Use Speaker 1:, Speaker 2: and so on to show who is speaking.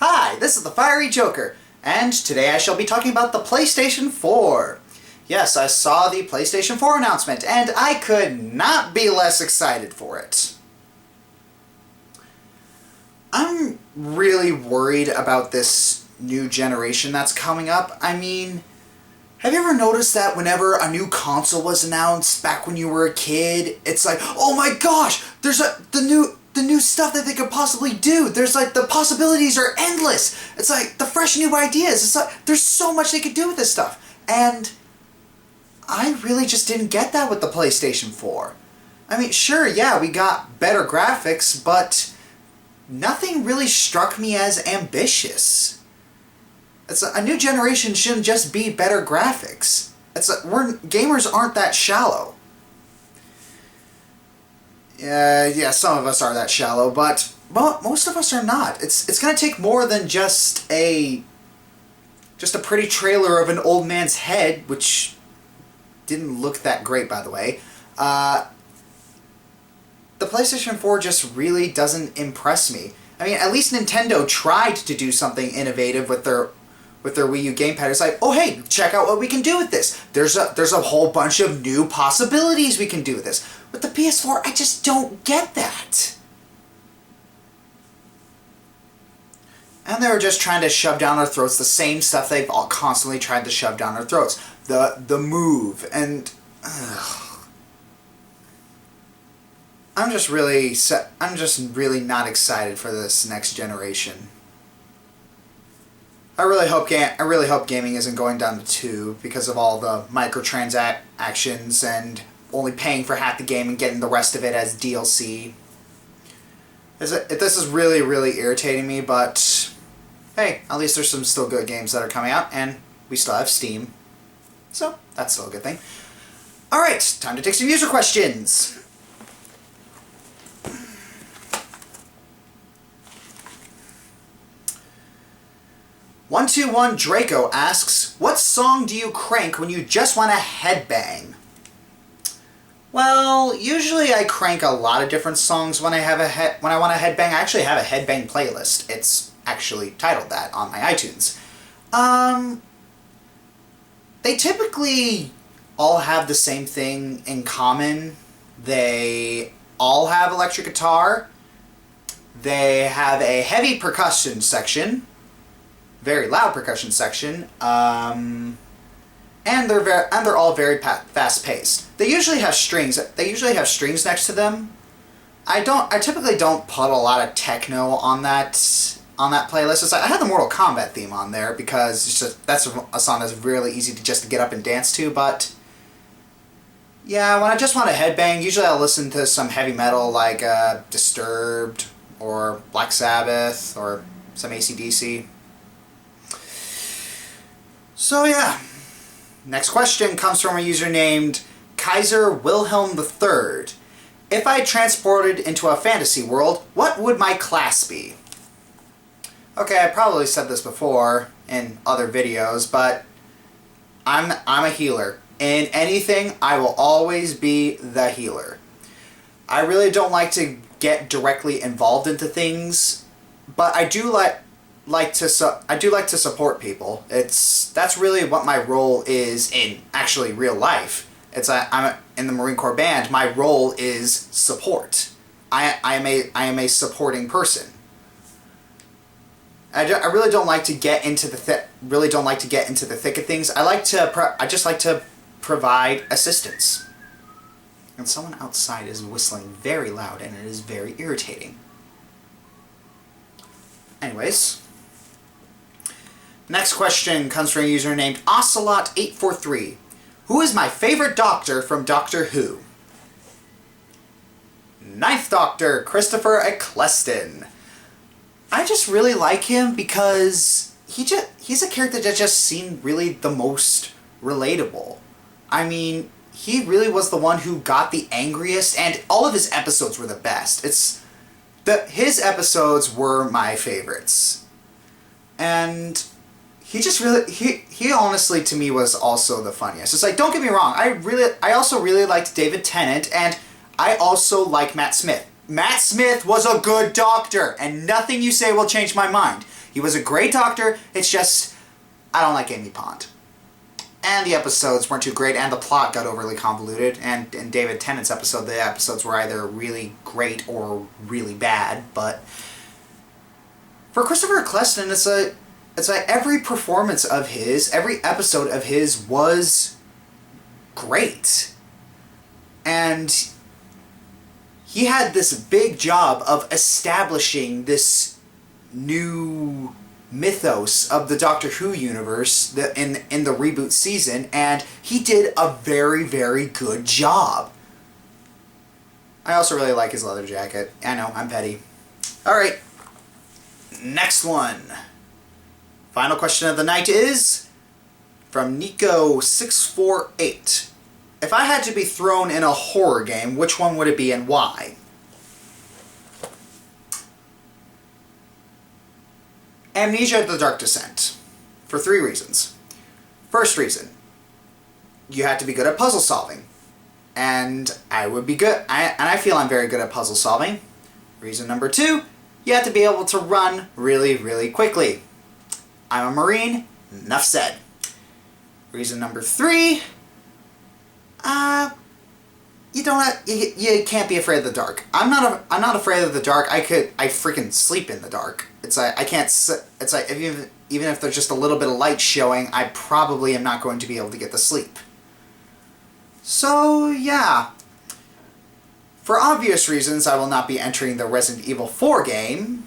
Speaker 1: Hi, this is the Fiery Joker, and today I shall be talking about the PlayStation 4. Yes, I saw the PlayStation 4 announcement, and I could not be less excited for it. I'm really worried about this new generation that's coming up. I mean, have you ever noticed that whenever a new console was announced back when you were a kid, it's like, oh my gosh, there's the new stuff that they could possibly do. There's like, the possibilities are endless. It's like the fresh new ideas. It's like, there's so much they could do with this stuff. And I really just didn't get that with the PlayStation 4. I mean, sure, yeah, we got better graphics, but nothing really struck me as ambitious. It's a new generation shouldn't just be better graphics. Gamers aren't that shallow. Yeah, some of us are that shallow, but most of us are not. It's gonna take more than just a pretty trailer of an old man's head, which didn't look that great, by the way. The PlayStation 4 just really doesn't impress me. I mean, at least Nintendo tried to do something innovative with their Wii U gamepad. It's like, oh hey, check out what we can do with this. There's a whole bunch of new possibilities we can do with this. With the PS4, I just don't get that. And they're just trying to shove down our throats the same stuff they've all constantly tried to shove down our throats. The Move, and I'm just really not excited for this next generation. I really hope gaming isn't going down the tube because of all the microtransactions and only paying for half the game and getting the rest of it as DLC. This is really irritating me, but hey, at least there's some still good games that are coming out, and we still have Steam. So, that's still a good thing. Alright, time to take some user questions! #121 Draco asks, what song do you crank when you just want to headbang? Well, usually I crank a lot of different songs when I want to headbang. I actually have a headbang playlist. It's actually titled that on my iTunes. They typically all have the same thing in common. They all have electric guitar. They have a heavy percussion section, very loud percussion section, and they're all very fast-paced. They usually have strings. They usually have strings next to them. I typically don't put a lot of techno on that playlist. It's like I have the Mortal Kombat theme on there because that's a song that's really easy to get up and dance to. But yeah, when I just want to headbang, usually I'll listen to some heavy metal like Disturbed or Black Sabbath or some AC/DC. So yeah, next question comes from a user named Kaiser Wilhelm III. If I transported into a fantasy world, what would my class be? Okay, I probably said this before in other videos, but I'm a healer. In anything, I will always be the healer. I really don't like to get directly involved into things, but I do like to support people. That's really what my role is in actually real life. I'm in the Marine Corps band. My role is support. I am a supporting person. I really don't like to get into the thick of things. I just like to provide assistance. And someone outside is whistling very loud, and it is very irritating. Anyways, next question comes from a user named Ocelot843. Who is my favorite Doctor from Doctor Who? Ninth Doctor, Christopher Eccleston. I just really like him because he's a character that just seemed really the most relatable. I mean, he really was the one who got the angriest, and all of his episodes were the best. His episodes were my favorites. And he honestly to me was also the funniest. It's like, don't get me wrong, I also really liked David Tennant, and I also like Matt Smith. Matt Smith was a good doctor, and nothing you say will change my mind. He was a great doctor, it's just, I don't like Amy Pond. And the episodes weren't too great, and the plot got overly convoluted, and in David Tennant's episode, the episodes were either really great or really bad, but for Christopher Eccleston, it's like every performance of his, every episode of his was great. And he had this big job of establishing this new mythos of the Doctor Who universe in the reboot season, and he did a very, very good job. I also really like his leather jacket. I know, I'm petty. Alright, next one. Final question of the night is from Nico648. If I had to be thrown in a horror game, which one would it be and why? Amnesia: The Dark Descent. For 3 reasons. First reason, you had to be good at puzzle solving. And I would be good, and I feel I'm very good at puzzle solving. Reason number 2, you have to be able to run really, really quickly. I'm a Marine, enough said. Reason number 3, you can't be afraid of the dark. I'm not afraid of the dark. I freaking sleep in the dark. It's like I can't. It's like even if there's just a little bit of light showing, I probably am not going to be able to get to sleep. So yeah. For obvious reasons, I will not be entering the Resident Evil 4 game,